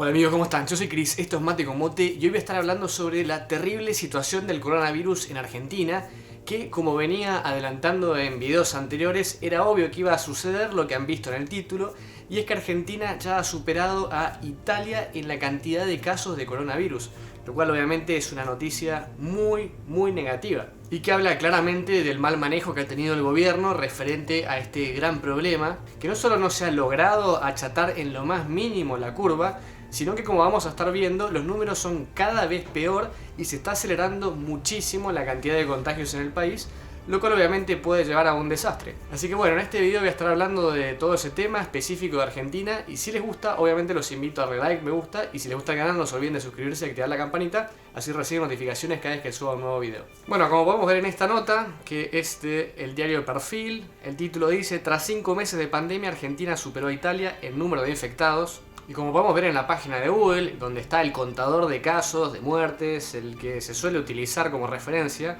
Hola amigos, ¿cómo están? Yo soy Cris, esto es Mate con Mote y hoy voy a estar hablando sobre la terrible situación del coronavirus en Argentina, que como venía adelantando en videos anteriores, era obvio que iba a suceder lo que han visto en el título, y es que Argentina ya ha superado a Italia en la cantidad de casos de coronavirus, lo cual obviamente es una noticia muy negativa y que habla claramente del mal manejo que ha tenido el gobierno referente a este gran problema, que no solo no se ha logrado achatar en lo más mínimo la curva, sino que, como vamos a estar viendo, los números son cada vez peor y se está acelerando muchísimo la cantidad de contagios en el país, lo cual obviamente puede llevar a un desastre. Así que bueno, en este video voy a estar hablando de todo ese tema específico de Argentina, y si les gusta, obviamente los invito a darle like, me gusta, y si les gusta el canal no se olviden de suscribirse y activar la campanita, así reciben notificaciones cada vez que suba un nuevo video. Bueno, como podemos ver en esta nota, que es de el diario Perfil, el título dice: tras 5 meses de pandemia, Argentina superó a Italia en número de infectados. Y como podemos ver en la página de Google, donde está el contador de casos, de muertes, el que se suele utilizar como referencia,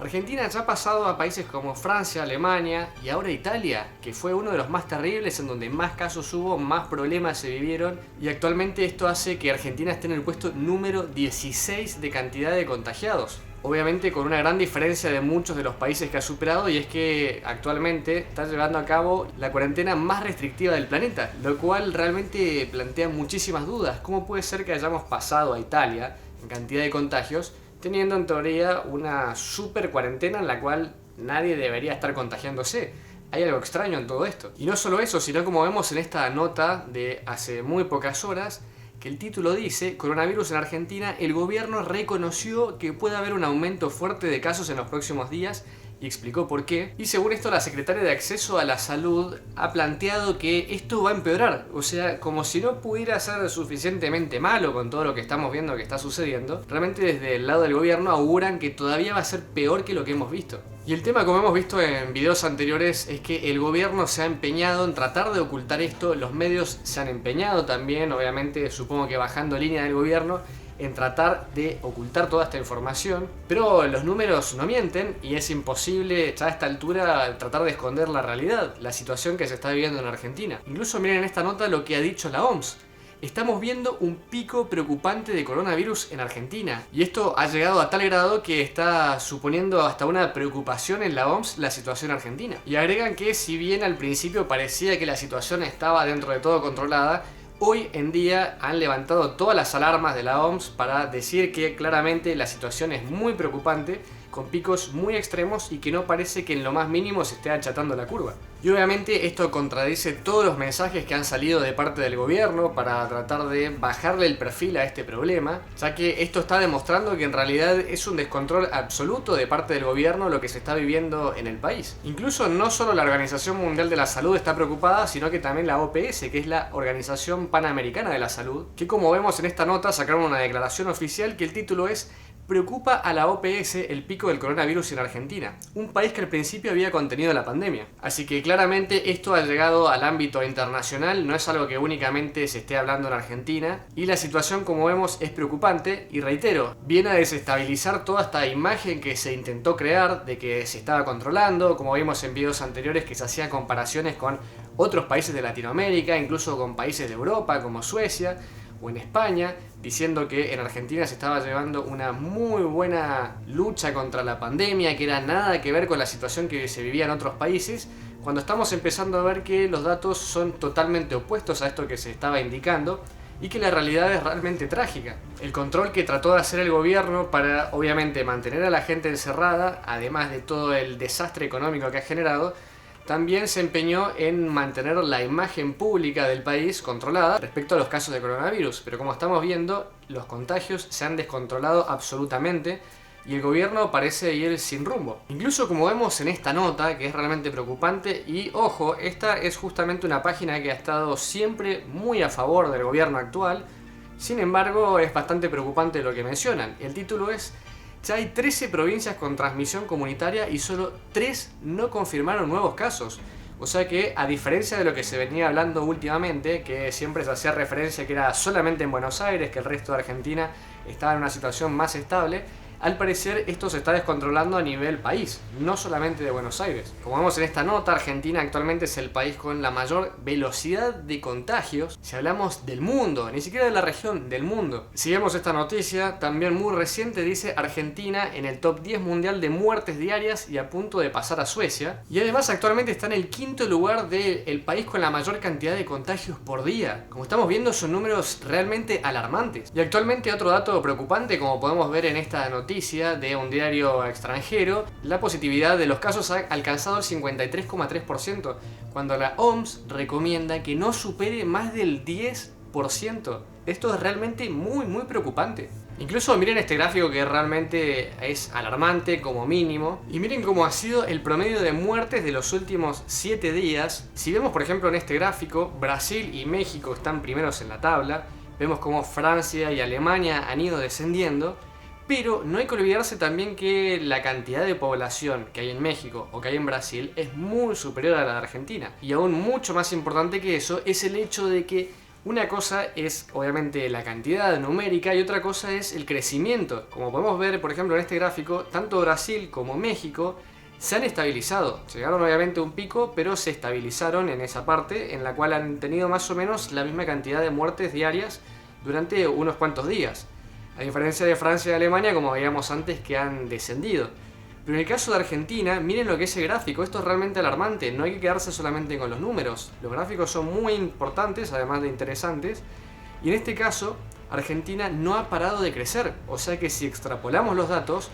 Argentina ya ha pasado a países como Francia, Alemania y ahora Italia, que fue uno de los más terribles, en donde más casos hubo, más problemas se vivieron, y actualmente esto hace que Argentina esté en el puesto número 16 de cantidad de contagiados. Obviamente con una gran diferencia de muchos de los países que ha superado, y es que actualmente está llevando a cabo la cuarentena más restrictiva del planeta, lo cual realmente plantea muchísimas dudas. ¿Cómo puede ser que hayamos pasado a Italia en cantidad de contagios, teniendo en teoría una super cuarentena en la cual nadie debería estar contagiándose? Hay algo extraño en todo esto. Y no solo eso, sino como vemos en esta nota de hace muy pocas horas, que el título dice: coronavirus en Argentina, el gobierno reconoció que puede haber un aumento fuerte de casos en los próximos días y explicó por qué. Y según esto, la secretaria de Acceso a la Salud ha planteado que esto va a empeorar. O sea, como si no pudiera ser suficientemente malo con todo lo que estamos viendo que está sucediendo, realmente desde el lado del gobierno auguran que todavía va a ser peor que lo que hemos visto. Y el tema, como hemos visto en videos anteriores, es que el gobierno se ha empeñado en tratar de ocultar esto, los medios se han empeñado también, obviamente supongo que bajando línea del gobierno, en tratar de ocultar toda esta información, pero los números no mienten y es imposible ya a esta altura tratar de esconder la realidad, la situación que se está viviendo en Argentina. Incluso miren en esta nota lo que ha dicho la OMS. Estamos viendo un pico preocupante de coronavirus en Argentina, y esto ha llegado a tal grado que está suponiendo hasta una preocupación en la OMS la situación argentina. Y agregan que si bien al principio parecía que la situación estaba dentro de todo controlada, hoy en día han levantado todas las alarmas de la OMS para decir que claramente la situación es muy preocupante, con picos muy extremos y que no parece que en lo más mínimo se esté achatando la curva. Y obviamente esto contradice todos los mensajes que han salido de parte del gobierno para tratar de bajarle el perfil a este problema, ya que esto está demostrando que en realidad es un descontrol absoluto de parte del gobierno lo que se está viviendo en el país. Incluso no solo la Organización Mundial de la Salud está preocupada, sino que también la OPS, que es la Organización Panamericana de la Salud, que como vemos en esta nota sacaron una declaración oficial que el título es: preocupa a la OPS el pico del coronavirus en Argentina, un país que al principio había contenido la pandemia. Así que claramente esto ha llegado al ámbito internacional, no es algo que únicamente se esté hablando en Argentina, y la situación, como vemos, es preocupante y, reitero, viene a desestabilizar toda esta imagen que se intentó crear de que se estaba controlando, como vimos en videos anteriores que se hacían comparaciones con otros países de Latinoamérica, incluso con países de Europa como Suecia o en España, diciendo que en Argentina se estaba llevando una muy buena lucha contra la pandemia, que era nada que ver con la situación que se vivía en otros países, cuando estamos empezando a ver que los datos son totalmente opuestos a esto que se estaba indicando y que la realidad es realmente trágica. El control que trató de hacer el gobierno para, obviamente, mantener a la gente encerrada, además de todo el desastre económico que ha generado, también se empeñó en mantener la imagen pública del país controlada respecto a los casos de coronavirus, pero como estamos viendo, los contagios se han descontrolado absolutamente y el gobierno parece ir sin rumbo. Incluso como vemos en esta nota, que es realmente preocupante, y ojo, esta es justamente una página que ha estado siempre muy a favor del gobierno actual, sin embargo es bastante preocupante lo que mencionan. El título es: ya hay 13 provincias con transmisión comunitaria y solo 3 no confirmaron nuevos casos. O sea que, a diferencia de lo que se venía hablando últimamente, que siempre se hacía referencia que era solamente en Buenos Aires, que el resto de Argentina estaba en una situación más estable, al parecer esto se está descontrolando a nivel país, no solamente de Buenos Aires. Como vemos en esta nota, Argentina actualmente es el país con la mayor velocidad de contagios, si hablamos del mundo, ni siquiera de la región, del mundo. Si vemos esta noticia, también muy reciente, dice Argentina en el top 10 mundial de muertes diarias y a punto de pasar a Suecia. Y además actualmente está en el quinto lugar del país con la mayor cantidad de contagios por día. Como estamos viendo, son números realmente alarmantes. Y actualmente otro dato preocupante, como podemos ver en esta noticia de un diario extranjero, la positividad de los casos ha alcanzado el 53,3%, cuando la OMS recomienda que no supere más del 10%. Esto es realmente muy preocupante. Incluso miren este gráfico que realmente es alarmante como mínimo. Y miren cómo ha sido el promedio de muertes de los últimos 7 días. Si vemos por ejemplo en este gráfico, Brasil y México están primeros en la tabla. Vemos cómo Francia y Alemania han ido descendiendo. Pero no hay que olvidarse también que la cantidad de población que hay en México o que hay en Brasil es muy superior a la de Argentina. Y aún mucho más importante que eso es el hecho de que una cosa es obviamente la cantidad numérica y otra cosa es el crecimiento. Como podemos ver por ejemplo en este gráfico, tanto Brasil como México se han estabilizado. Llegaron obviamente a un pico, pero se estabilizaron en esa parte en la cual han tenido más o menos la misma cantidad de muertes diarias durante unos cuantos días. A diferencia de Francia y Alemania, como veíamos antes, que han descendido. Pero en el caso de Argentina, miren lo que es el gráfico, esto es realmente alarmante, no hay que quedarse solamente con los números. Los gráficos son muy importantes, además de interesantes, y en este caso, Argentina no ha parado de crecer, o sea que si extrapolamos los datos,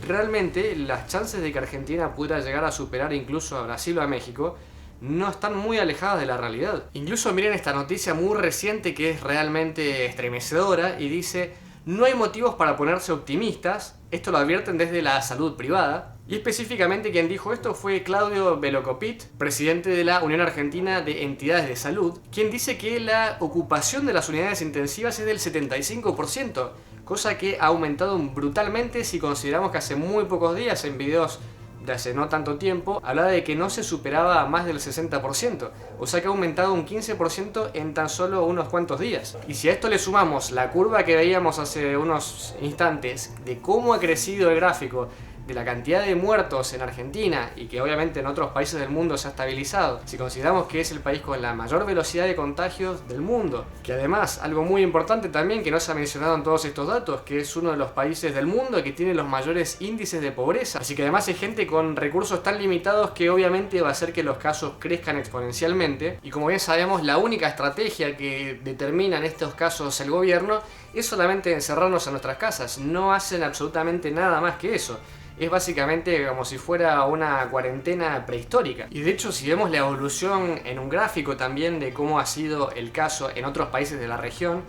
realmente las chances de que Argentina pudiera llegar a superar incluso a Brasil o a México no están muy alejadas de la realidad. Incluso miren esta noticia muy reciente que es realmente estremecedora y dice: no hay motivos para ponerse optimistas, esto lo advierten desde la salud privada, y específicamente quien dijo esto fue Claudio Velocopit, presidente de la Unión Argentina de Entidades de Salud, quien dice que la ocupación de las unidades intensivas es del 75%, cosa que ha aumentado brutalmente si consideramos que hace muy pocos días en videos de hace no tanto tiempo, hablaba de que no se superaba más del 60%, o sea que ha aumentado un 15% en tan solo unos cuantos días. Y si a esto le sumamos la curva que veíamos hace unos instantes de cómo ha crecido el gráfico de la cantidad de muertos en Argentina y que obviamente en otros países del mundo se ha estabilizado, si consideramos que es el país con la mayor velocidad de contagios del mundo, que además, algo muy importante también que no se ha mencionado en todos estos datos, que es uno de los países del mundo que tiene los mayores índices de pobreza, así que además hay gente con recursos tan limitados que obviamente va a hacer que los casos crezcan exponencialmente, y como bien sabemos, la única estrategia que determina en estos casos el gobierno es solamente encerrarnos en nuestras casas, no hacen absolutamente nada más que eso. Es básicamente como si fuera una cuarentena prehistórica. Y de hecho, si vemos la evolución en un gráfico también de cómo ha sido el caso en otros países de la región,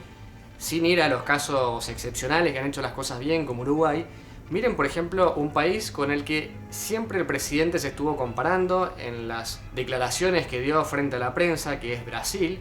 sin ir a los casos excepcionales que han hecho las cosas bien como Uruguay, miren por ejemplo un país con el que siempre el presidente se estuvo comparando en las declaraciones que dio frente a la prensa, que es Brasil.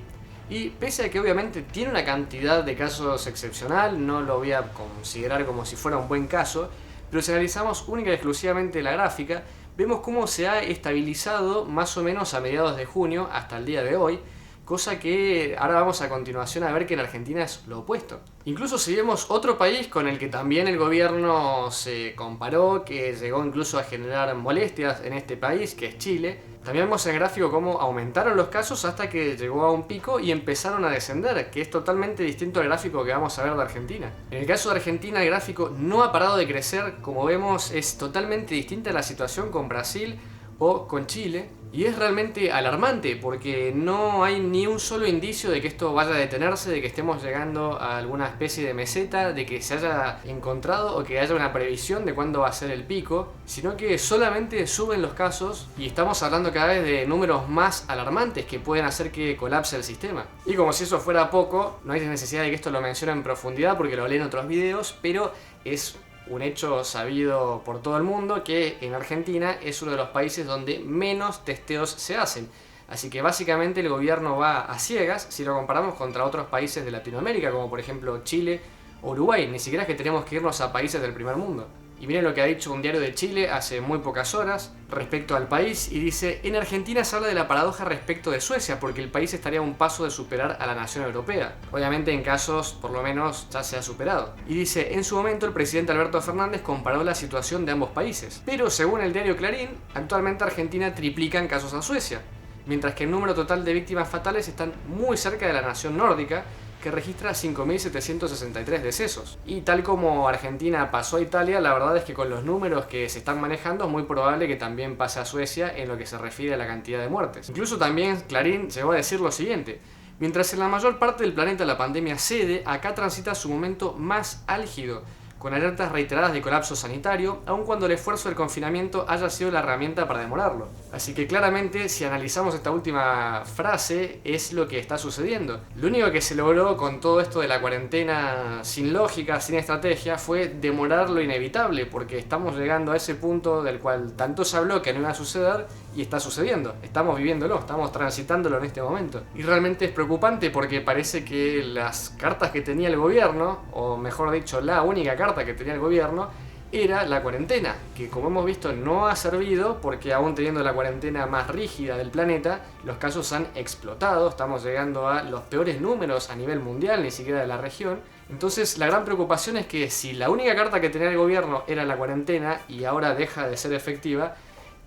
Y pese a que obviamente tiene una cantidad de casos excepcional, no lo voy a considerar como si fuera un buen caso, pero si analizamos única y exclusivamente la gráfica, vemos cómo se ha estabilizado más o menos a mediados de junio hasta el día de hoy, cosa que ahora vamos a continuación a ver que en Argentina es lo opuesto. Incluso si vemos otro país con el que también el gobierno se comparó, que llegó incluso a generar molestias en este país, que es Chile, también vemos en el gráfico cómo aumentaron los casos hasta que llegó a un pico y empezaron a descender, que es totalmente distinto al gráfico que vamos a ver de Argentina. En el caso de Argentina el gráfico no ha parado de crecer, como vemos es totalmente distinta a la situación con Brasil o con Chile, y es realmente alarmante porque no hay ni un solo indicio de que esto vaya a detenerse, de que estemos llegando a alguna especie de meseta, de que se haya encontrado o que haya una previsión de cuándo va a ser el pico, sino que solamente suben los casos y estamos hablando cada vez de números más alarmantes que pueden hacer que colapse el sistema. Y como si eso fuera poco, no hay necesidad de que esto lo mencione en profundidad porque lo leí en otros videos, pero es un hecho sabido por todo el mundo que en Argentina es uno de los países donde menos testeos se hacen. Así que básicamente el gobierno va a ciegas si lo comparamos contra otros países de Latinoamérica, como por ejemplo Chile o Uruguay. Ni siquiera es que tenemos que irnos a países del primer mundo. Y miren lo que ha dicho un diario de Chile hace muy pocas horas respecto al país y dice: en Argentina se habla de la paradoja respecto de Suecia porque el país estaría a un paso de superar a la nación europea. Obviamente en casos por lo menos ya se ha superado. Y dice: en su momento el presidente Alberto Fernández comparó la situación de ambos países. Pero según el diario Clarín, actualmente Argentina triplica en casos a Suecia, mientras que el número total de víctimas fatales están muy cerca de la nación nórdica, que registra 5.763 decesos. Y tal como Argentina pasó a Italia, la verdad es que con los números que se están manejando es muy probable que también pase a Suecia en lo que se refiere a la cantidad de muertes. Incluso también Clarín llegó a decir lo siguiente: mientras en la mayor parte del planeta la pandemia cede, acá transita su momento más álgido, con alertas reiteradas de colapso sanitario, aun cuando el esfuerzo del confinamiento haya sido la herramienta para demorarlo. Así que claramente, si analizamos esta última frase, es lo que está sucediendo. Lo único que se logró con todo esto de la cuarentena sin lógica, sin estrategia, fue demorar lo inevitable, porque estamos llegando a ese punto del cual tanto se habló que no iba a suceder, y está sucediendo. Estamos viviéndolo, estamos transitándolo en este momento. Y realmente es preocupante porque parece que las cartas que tenía el gobierno, o mejor dicho, la única carta que tenía el gobierno, era la cuarentena, que como hemos visto no ha servido porque aún teniendo la cuarentena más rígida del planeta, los casos han explotado, estamos llegando a los peores números a nivel mundial, ni siquiera de la región. Entonces la gran preocupación es que si la única carta que tenía el gobierno era la cuarentena y ahora deja de ser efectiva,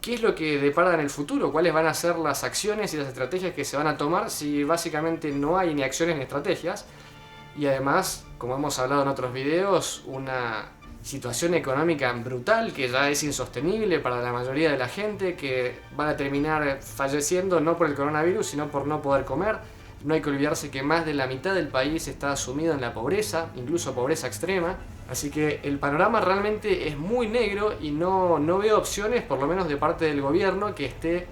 ¿qué es lo que depara en el futuro? ¿Cuáles van a ser las acciones y las estrategias que se van a tomar si básicamente no hay ni acciones ni estrategias? Y además, como hemos hablado en otros videos, una situación económica brutal que ya es insostenible para la mayoría de la gente, que van a terminar falleciendo no por el coronavirus, sino por no poder comer. No hay que olvidarse que más de la mitad del país está sumido en la pobreza, incluso pobreza extrema. Así que el panorama realmente es muy negro y no veo opciones, por lo menos de parte del gobierno, que esté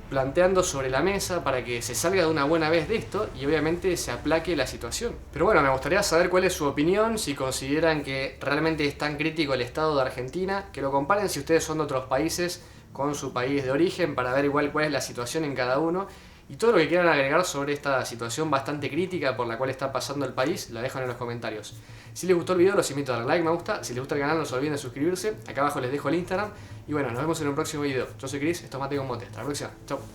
planteando sobre la mesa para que se salga de una buena vez de esto y obviamente se aplaque la situación. Pero bueno, me gustaría saber cuál es su opinión, si consideran que realmente es tan crítico el estado de Argentina, que lo comparen si ustedes son de otros países con su país de origen para ver igual cuál es la situación en cada uno. Y todo lo que quieran agregar sobre esta situación bastante crítica por la cual está pasando el país, la dejan en los comentarios. Si les gustó el video, los invito a dar like, me gusta. Si les gusta el canal, no se olviden de suscribirse. Acá abajo les dejo el Instagram. Y bueno, nos vemos en un próximo video. Yo soy Chris, esto es Mate con Mote. Hasta la próxima. Chau.